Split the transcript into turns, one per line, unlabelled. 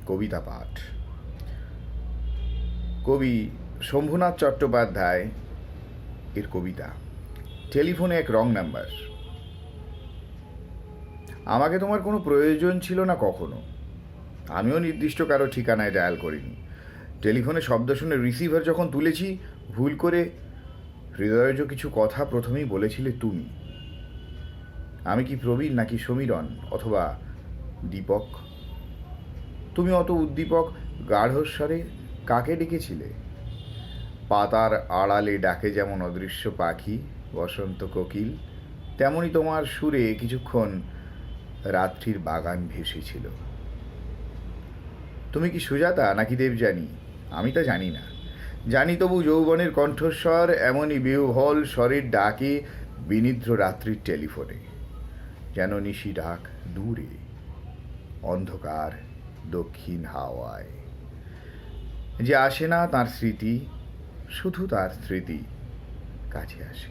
কবিতা পাঠ। কবি শম্ভুনাথ চট্টোপাধ্যায় এর কবিতা টেলিফোনে এক রং নাম্বার। আমাকে তোমার কোনো প্রয়োজন ছিল না কখনো, আমিও নির্দিষ্ট কারো ঠিকানায় ডায়াল করিনি। টেলিফোনে শব্দ শুনে রিসিভার যখন তুলেছি, ভুল করে হৃদয়জ কিছু কথা প্রথমেই বলেছিলে তুমি। আমি কি প্রবীণ নাকি সমীরণ অথবা দীপক? তুমি অত উদ্দীপক গাঢ়স্বরে কাকে ডেকেছিলে? পাতার আড়ালে ডাকে যেমন অদৃশ্য পাখি বসন্ত কোকিল, তেমনি তোমার সুরে কিছুক্ষণ রাত্রির বাগান ভেসেছিল। তুমি কি সুজাতা নাকি দেবযানী আমি তা জানি না, জানি তবু যৌবনের কণ্ঠস্বর এমনই বিহ্বল স্বরের ডাকে বিনিদ্র রাত্রির টেলিফোনে, যেন নিশি ডাক দূরে অন্ধকার দক্ষিণ হাওয়ায়। যে আসে না তার স্মৃতি, শুধু তার স্মৃতি কাছে আসে।